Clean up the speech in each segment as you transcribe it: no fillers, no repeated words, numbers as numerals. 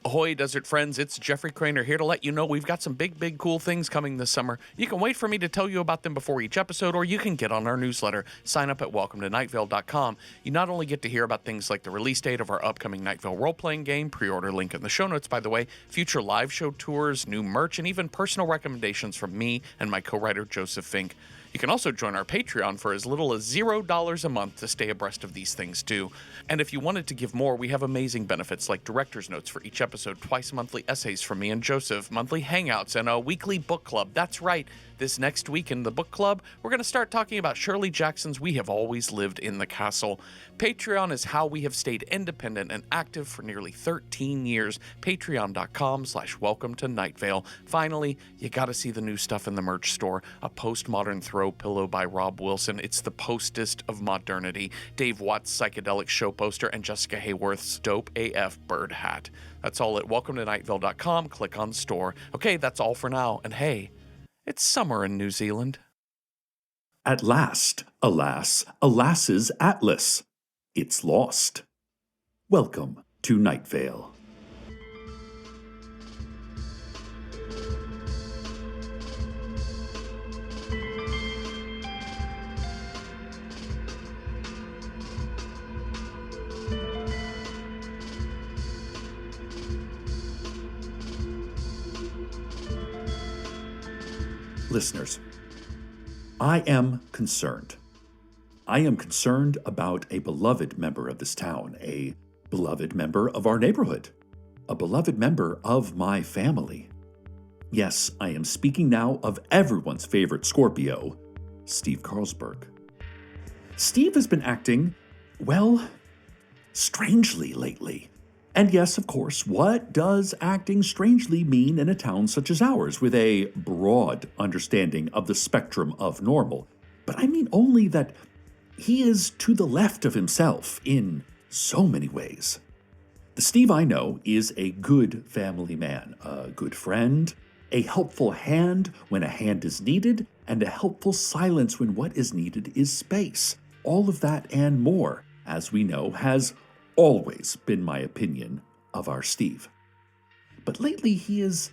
Ahoy, Desert Friends, it's Jeffrey Cranor here to let you know we've got some big, cool things coming this summer. You can wait for me to tell you about them before each episode, or you can get on our newsletter. Sign up at welcometonightvale.com. You not only get to hear about things like the release date of our upcoming Night Vale role-playing game, pre-order link in the show notes, by the way, future live show tours, new merch, and even personal recommendations from me and my co-writer Joseph Fink. You can also join our Patreon for as little as $0 a month to stay abreast of these things too. And if you wanted to give more, we have amazing benefits like director's notes for each episode, twice monthly essays from me and Joseph, monthly hangouts, and a weekly book club. That's right. This next week in the book club, we're going to start talking about Shirley Jackson's We Have Always Lived in the Castle. Patreon is how we have stayed independent and active for nearly 13 years. Patreon.com/welcome to Night Vale. Finally, you got to see the new stuff in the merch store. A postmodern throw pillow by Rob Wilson. It's the postest of modernity. Dave Watt's psychedelic show poster and Jessica Hayworth's dope AF bird hat. That's all at welcometonightvale.com. Click on store. Okay, that's all for now. And hey, it's summer in New Zealand. At last, alas, alas's Atlas. It's lost. Welcome to Night Vale. Listeners, I am concerned. I am concerned about a beloved member of this town, a beloved member of our neighborhood, a beloved member of my family. Yes, I am speaking now of everyone's favorite Scorpio, Steve Carlsberg. Steve has been acting, well, strangely lately. And yes, of course, what does acting strangely mean in a town such as ours with a broad understanding of the spectrum of normal? But I mean only that he is to the left of himself in so many ways. The Steve I know is a good family man, a good friend, a helpful hand when a hand is needed, and a helpful silence when what is needed is space. All of that and more, as we know, has always been my opinion of our Steve. But lately he is,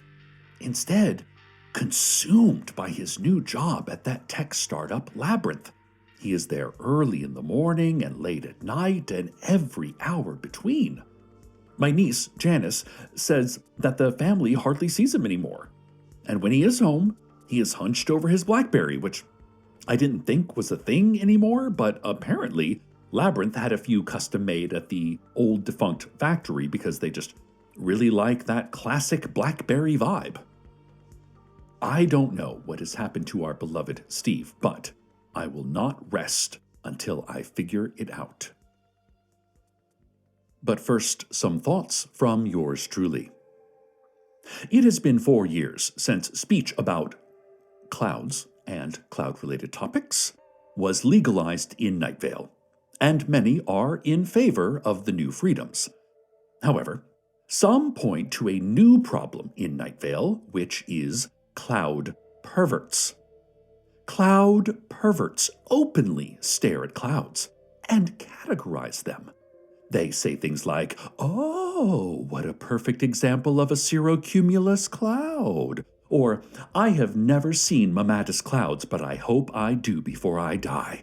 instead, consumed by his new job at that tech startup Labyrinth. He is there early in the morning and late at night and every hour between. My niece, Janice, says that the family hardly sees him anymore. And when he is home, he is hunched over his BlackBerry, which I didn't think was a thing anymore, but apparently Labyrinth had a few custom made at the old defunct factory because they just really like that classic BlackBerry vibe. I don't know what has happened to our beloved Steve, but I will not rest until I figure it out. But first, some thoughts from yours truly. It has been 4 years since speech about clouds and cloud-related topics was legalized in Night Vale, and many are in favor of the new freedoms. However, some point to a new problem in Night Vale, which is cloud perverts. Cloud perverts openly stare at clouds and categorize them. They say things like, "Oh, what a perfect example of a cirrocumulus cloud," or "I have never seen mammatus clouds, but I hope I do before I die."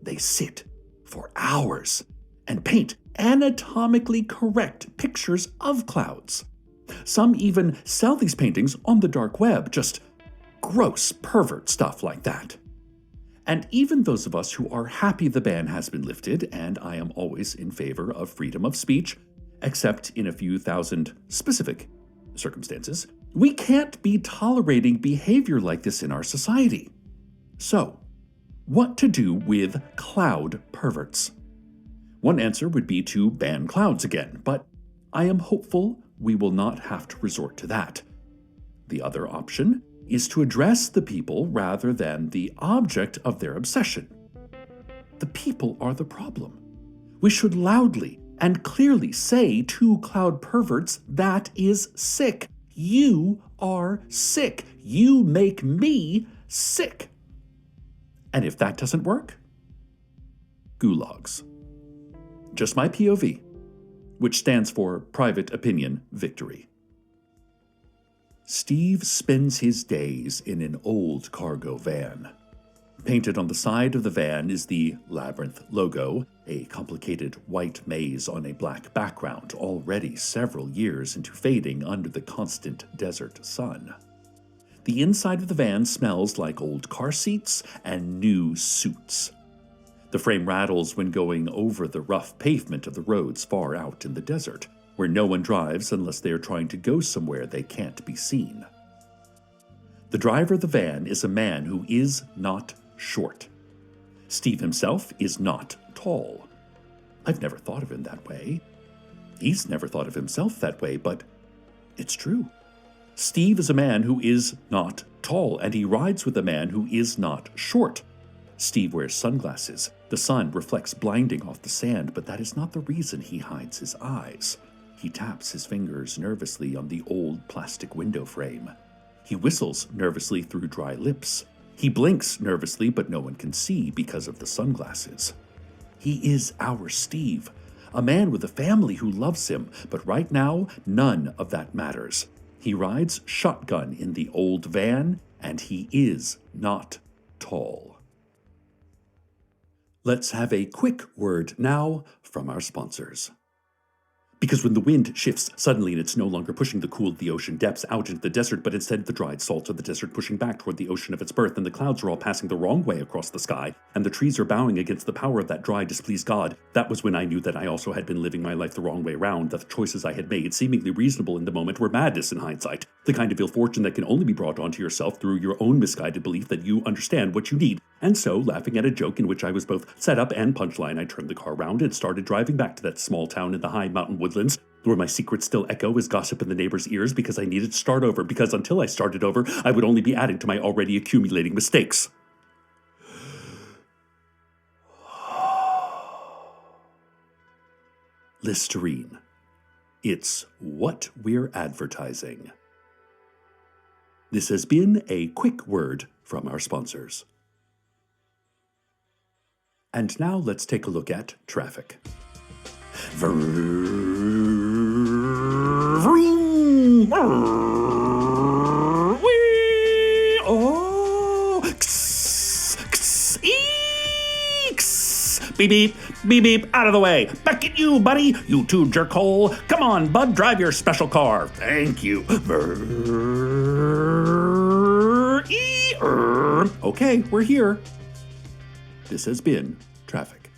They sit for hours and paint anatomically correct pictures of clouds. Some even sell these paintings on the dark web, just gross pervert stuff like that. And even those of us who are happy the ban has been lifted, and I am always in favor of freedom of speech, except in a few thousand specific circumstances, we can't be tolerating behavior like this in our society. So, what to do with cloud perverts? One answer would be to ban clouds again, but I am hopeful we will not have to resort to that. The other option is to address the people rather than the object of their obsession. The people are the problem. We should loudly and clearly say to cloud perverts, "That is sick. You are sick. You make me sick." And if that doesn't work, gulags. Just my POV. which stands for Private Opinion Victory. Steve spends his days in an old cargo van. Painted on the side of the van is the Labyrinth logo, a complicated white maze on a black background, already several years into fading under the constant desert sun. The inside of the van smells like old car seats and new suits. The frame rattles when going over the rough pavement of the roads far out in the desert, where no one drives unless they are trying to go somewhere they can't be seen. The driver of the van is a man who is not short. Steve himself is not tall. I've never thought of him that way. He's never thought of himself that way, but it's true. Steve is a man who is not tall, and he rides with a man who is not short. Steve wears sunglasses. The sun reflects blinding off the sand, but that is not the reason he hides his eyes. He taps his fingers nervously on the old plastic window frame. He whistles nervously through dry lips. He blinks nervously, but no one can see because of the sunglasses. He is our Steve, a man with a family who loves him, but right now, none of that matters. He rides shotgun in the old van, and he is not tall. Let's have a quick word now from our sponsors. Because when the wind shifts suddenly and it's no longer pushing the cool of the ocean depths out into the desert, but instead the dried salts of the desert pushing back toward the ocean of its birth, and the clouds are all passing the wrong way across the sky, and the trees are bowing against the power of that dry, displeased God, that was when I knew that I also had been living my life the wrong way round, that the choices I had made, seemingly reasonable in the moment, were madness in hindsight, the kind of ill fortune that can only be brought onto yourself through your own misguided belief that you understand what you need. And so, laughing at a joke in which I was both set up and punchline, I turned the car around and started driving back to that small town in the high mountain woodlands, where my secrets still echo as gossip in the neighbors' ears, because I needed to start over, because until I started over, I would only be adding to my already accumulating mistakes. Listerine. It's what we're advertising. This has been a quick word from our sponsors. And now let's take a look at traffic. Beep, beep, beep, beep, out of the way. Back at you, buddy, you two jerkhole. Come on, bud, drive your special car. Thank you. Okay, we're here. This has been traffic.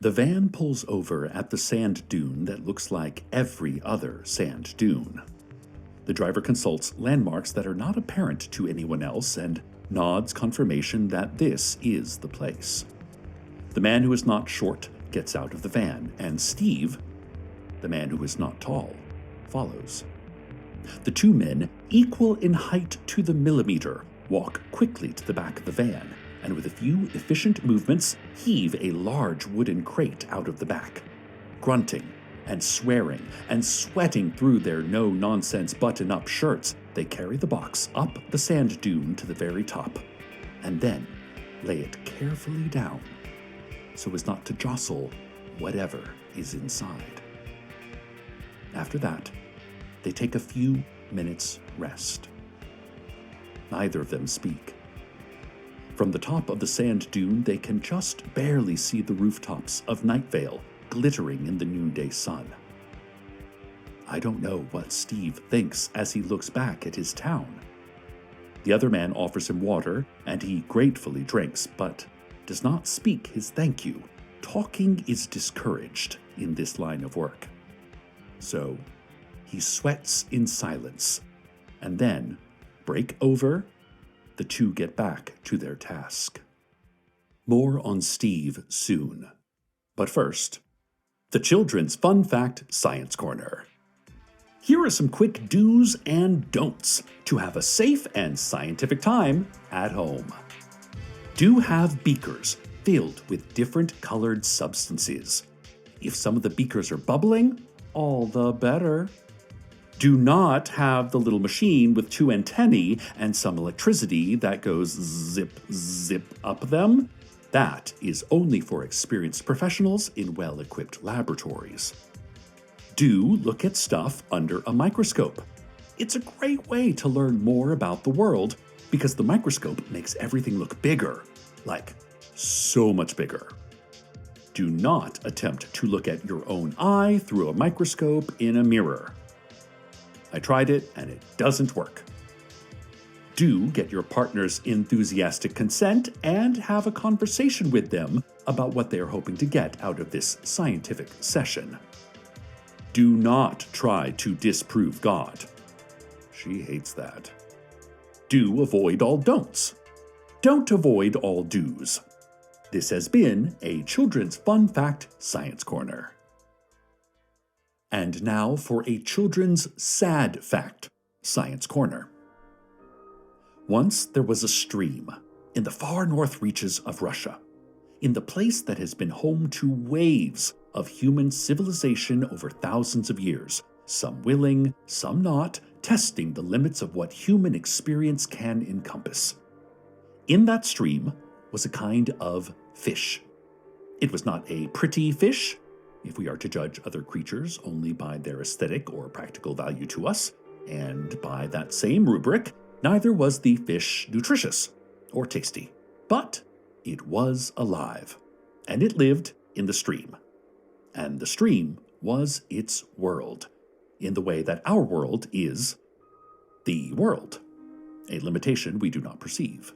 The van pulls over at the sand dune that looks like every other sand dune. The driver consults landmarks that are not apparent to anyone else and nods confirmation that this is the place. The man who is not short gets out of the van, and Steve, the man who is not tall, follows. The two men, equal in height to the millimeter, walk quickly to the back of the van, and with a few efficient movements, heave a large wooden crate out of the back. Grunting and swearing and sweating through their no-nonsense button-up shirts, they carry the box up the sand dune to the very top, and then lay it carefully down so as not to jostle whatever is inside. After that, they take a few minutes rest. Neither of them speak. From the top of the sand dune, they can just barely see the rooftops of Night Vale glittering in the noonday sun. I don't know what Steve thinks as he looks back at his town. The other man offers him water, and he gratefully drinks, but does not speak his thank you. Talking is discouraged in this line of work. So he sweats in silence, and then, break over, the two get back to their task. More on Steve soon. But first, the Children's Fun Fact Science Corner. Here are some quick do's and don'ts to have a safe and scientific time at home. Do have beakers filled with different colored substances. If some of the beakers are bubbling, all the better. Do not have the little machine with two antennae and some electricity that goes zip, zip up them. That is only for experienced professionals in well-equipped laboratories. Do look at stuff under a microscope. It's a great way to learn more about the world because the microscope makes everything look bigger, like so much bigger. Do not attempt to look at your own eye through a microscope in a mirror. I tried it and it doesn't work. Do get your partner's enthusiastic consent and have a conversation with them about what they are hoping to get out of this scientific session. Do not try to disprove God. She hates that. Do avoid all don'ts. Don't avoid all do's. This has been a Children's Fun Fact Science Corner. And now for a Children's Sad Fact Science Corner. Once there was a stream in the far north reaches of Russia, in the place that has been home to waves of human civilization over thousands of years, some willing, some not, testing the limits of what human experience can encompass. In that stream was a kind of fish. It was not a pretty fish, if we are to judge other creatures only by their aesthetic or practical value to us, and by that same rubric, neither was the fish nutritious or tasty, but it was alive, and it lived in the stream. And the stream was its world, in the way that our world is the world, a limitation we do not perceive.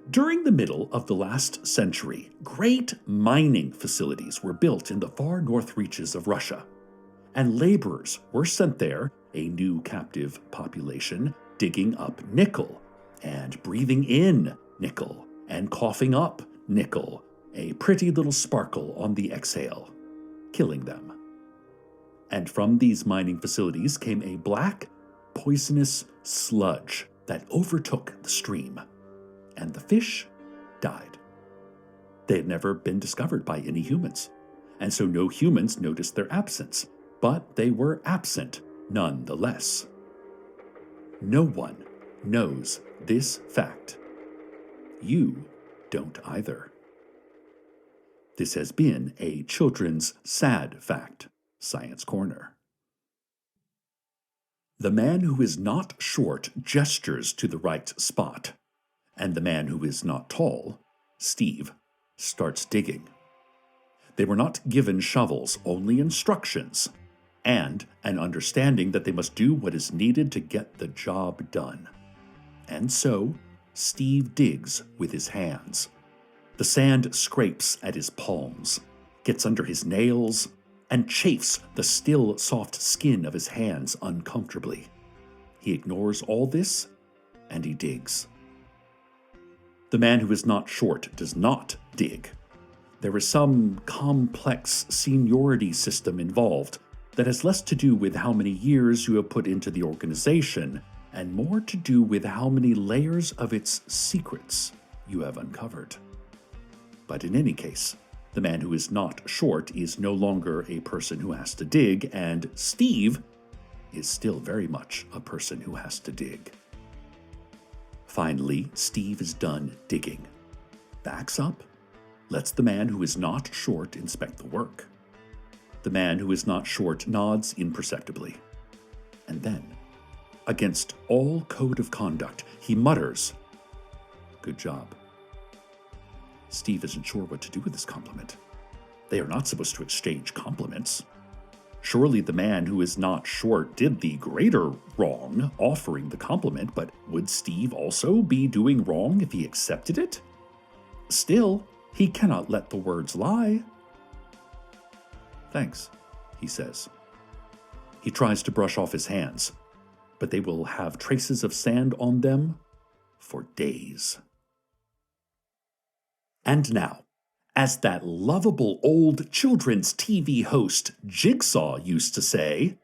During the middle of the last century, great mining facilities were built in the far north reaches of Russia, and laborers were sent there, a new captive population, digging up nickel, and breathing in nickel, and coughing up nickel, a pretty little sparkle on the exhale, killing them. And from these mining facilities came a black, poisonous sludge that overtook the stream, and the fish died. They had never been discovered by any humans, and so no humans noticed their absence, but they were absent nonetheless. No one knows this fact. You don't either. This has been a Children's Sad Fact Science Corner. The man who is not short gestures to the right spot, and the man who is not tall, Steve, starts digging. They were not given shovels, only instructions, and an understanding that they must do what is needed to get the job done. And so, Steve digs with his hands. The sand scrapes at his palms, gets under his nails, and chafes the still soft skin of his hands uncomfortably. He ignores all this, and he digs. The man who is not short does not dig. There is some complex seniority system involved that has less to do with how many years you have put into the organization and more to do with how many layers of its secrets you have uncovered. But in any case, the man who is not short is no longer a person who has to dig, and Steve is still very much a person who has to dig. Finally, Steve is done digging, backs up, lets the man who is not short inspect the work. The man who is not short nods imperceptibly. And then, against all code of conduct, he mutters, "Good job." Steve isn't sure what to do with this compliment. They are not supposed to exchange compliments. Surely the man who is not short did the greater wrong offering the compliment, but would Steve also be doing wrong if he accepted it? Still, he cannot let the words lie. "Thanks," he says. He tries to brush off his hands, but they will have traces of sand on them for days. And now, as that lovable old children's TV host Jigsaw used to say,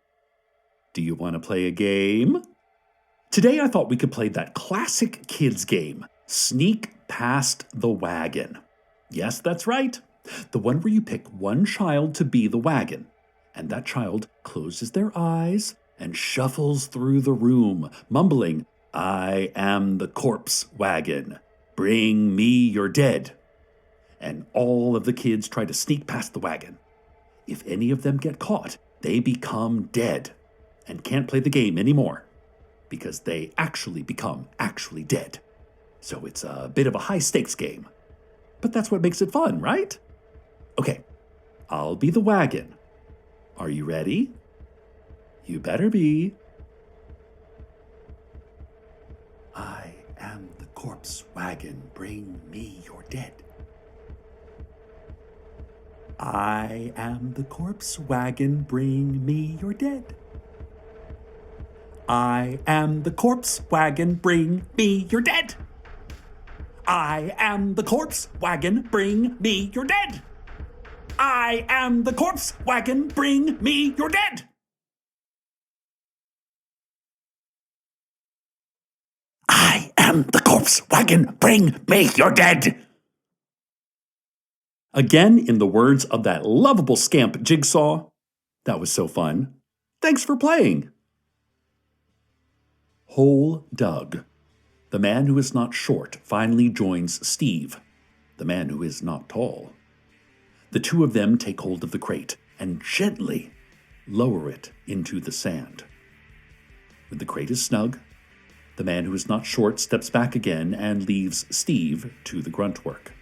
do you want to play a game? Today I thought we could play that classic kids game, Sneak Past the Wagon. Yes, that's right. The one where you pick one child to be the wagon, and that child closes their eyes and shuffles through the room, mumbling, "I am the corpse wagon. Bring me your dead." and all of the kids try to sneak past the wagon. If any of them get caught, they become dead and can't play the game anymore because they actually become actually dead. So it's a bit of a high-stakes game. But that's what makes it fun, right? Okay, I'll be the wagon. Are you ready? You better be. I am the corpse wagon, bring me your dead. I am the corpse wagon, bring me your dead. I am the corpse wagon, bring me your dead. I am the corpse wagon, bring me your dead. I am the corpse wagon, bring me your dead. I am the corpse wagon, bring me your dead. Again, in the words of that lovable scamp Jigsaw, that was so fun. Thanks for playing. Hole Doug. The man who is not short finally joins Steve, the man who is not tall. The two of them take hold of the crate and gently lower it into the sand. When the crate is snug, the man who is not short steps back again and leaves Steve to the grunt work.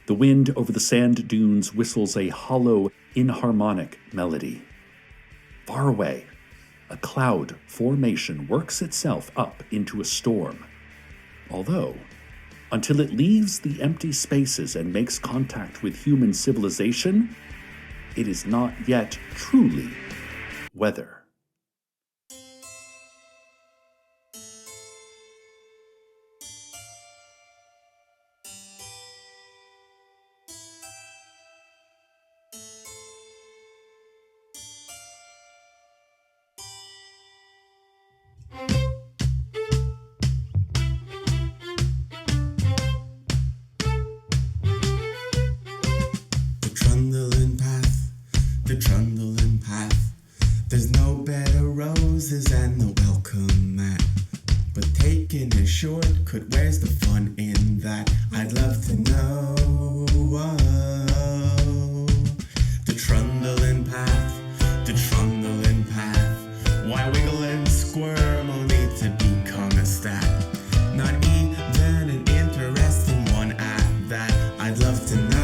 The wind over the sand dunes whistles a hollow, inharmonic melody. Far away, a cloud formation works itself up into a storm. Although, until it leaves the empty spaces and makes contact with human civilization, it is not yet truly weather. The trundling path. There's no bed of roses and no welcome mat. But taking it short, where's the fun in that? I'd love to know. The trundling path, the trundling path. Why wiggle and squirm only to become a stat? Not even an interesting one at that. I'd love to know.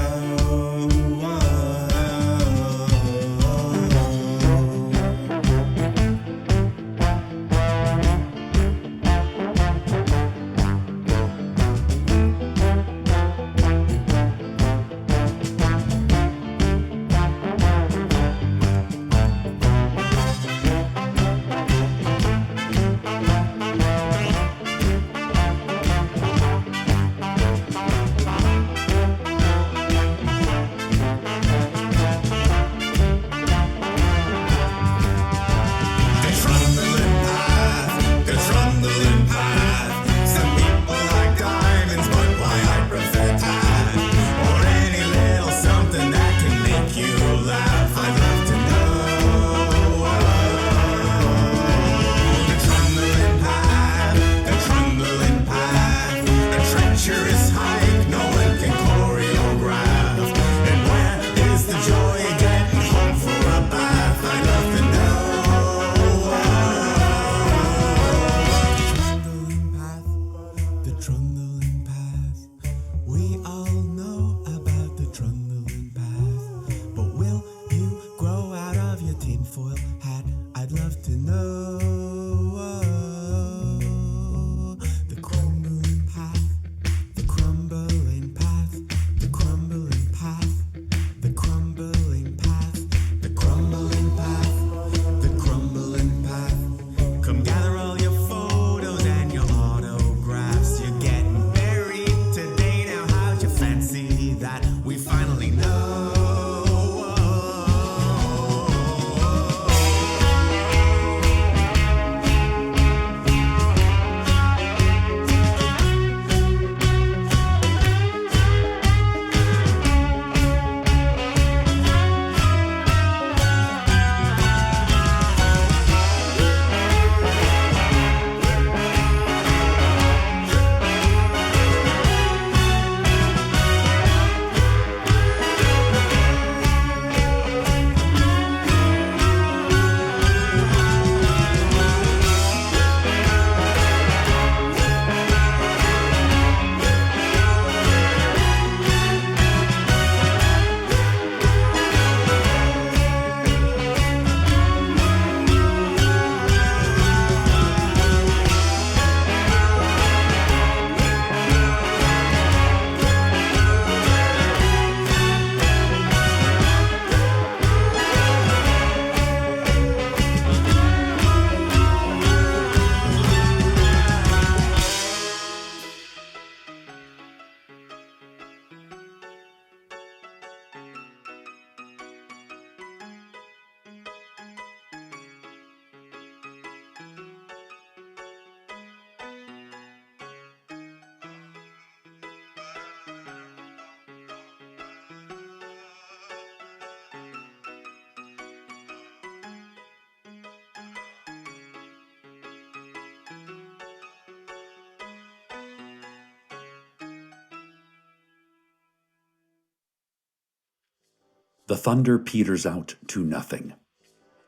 The thunder peters out to nothing.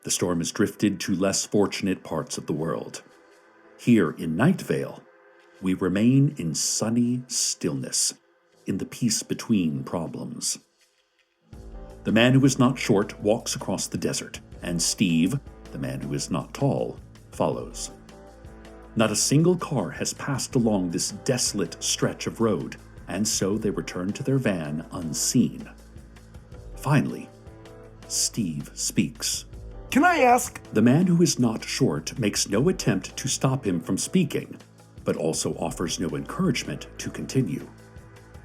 The storm has drifted to less fortunate parts of the world. Here in Night Vale, we remain in sunny stillness, in the peace between problems. The man who is not short walks across the desert, and Steve, the man who is not tall, follows. Not a single car has passed along this desolate stretch of road, and so they return to their van unseen. Finally, Steve speaks. Can I ask? The man who is not short makes no attempt to stop him from speaking, but also offers no encouragement to continue.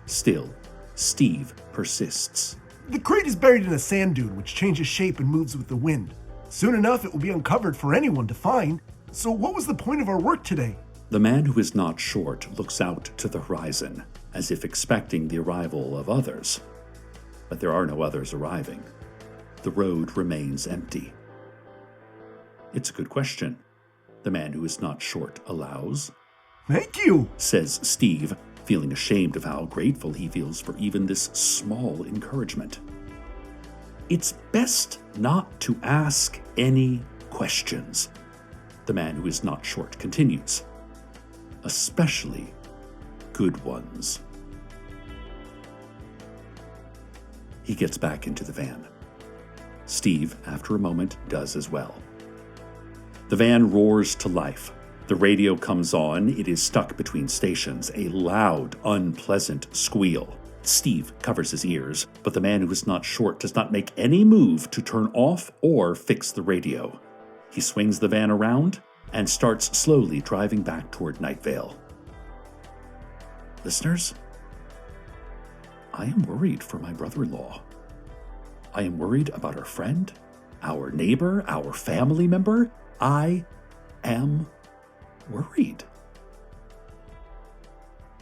Still, Steve persists. The crate is buried in a sand dune which changes shape and moves with the wind. Soon enough, it will be uncovered for anyone to find. So what was the point of our work today? The man who is not short looks out to the horizon, as if expecting the arrival of others. But there are no others arriving. The road remains empty. It's a good question. The man who is not short allows. Thank you, says Steve, feeling ashamed of how grateful he feels for even this small encouragement. It's best not to ask any questions, the man who is not short continues. Especially good ones. He gets back into the van. Steve, after a moment, does as well. The van roars to life. The radio comes on. It is stuck between stations, a loud, unpleasant squeal. Steve covers his ears, but the man who is not short does not make any move to turn off or fix the radio. He swings the van around and starts slowly driving back toward Night Vale. Listeners, I am worried for my brother-in-law. I am worried about our friend, our neighbor, our family member. I am worried.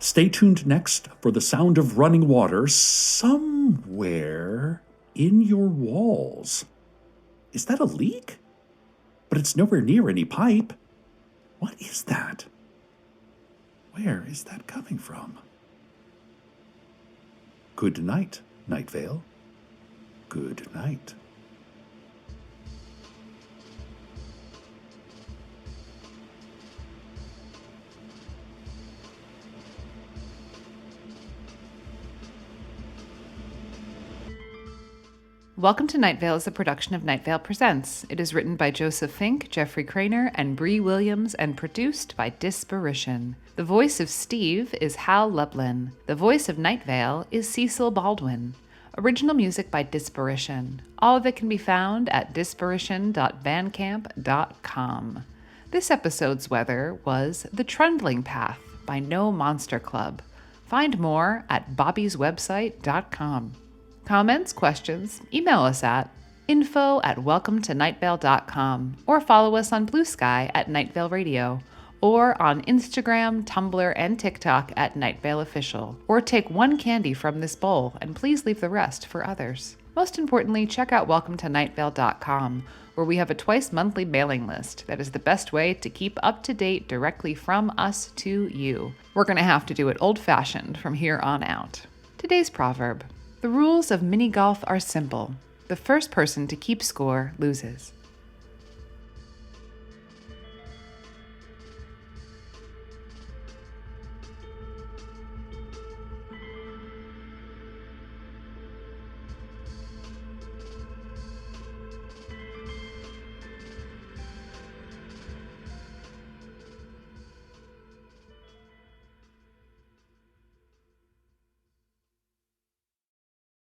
Stay tuned next for the sound of running water somewhere in your walls. Is that a leak? But it's nowhere near any pipe. What is that? Where is that coming from? Good night, Night Vale. Good night. Welcome to Night Vale is a production of Night Vale Presents. It is written by Joseph Fink, Jeffrey Cranor, and Brie Williams, and produced by Disparition. The voice of Steve is Hal Lublin. The voice of Night Vale is Cecil Baldwin. Original music by Disparition. All of it can be found at disparition.bandcamp.com. This episode's weather was The Trundling Path by No Monster Club. Find more at bobbyswebsite.com. Comments, questions, email us at info@welcometonightvale.com or follow us on Blue Sky at Night Vale Radio or on Instagram, Tumblr, and TikTok at Night Vale Official. Or take one candy from this bowl and please leave the rest for others. Most importantly, check out welcometonightvale.com where we have a twice-monthly mailing list that is the best way to keep up to date directly from us to you. We're going to have to do it old-fashioned from here on out. Today's proverb. The rules of mini golf are simple. The first person to keep score loses.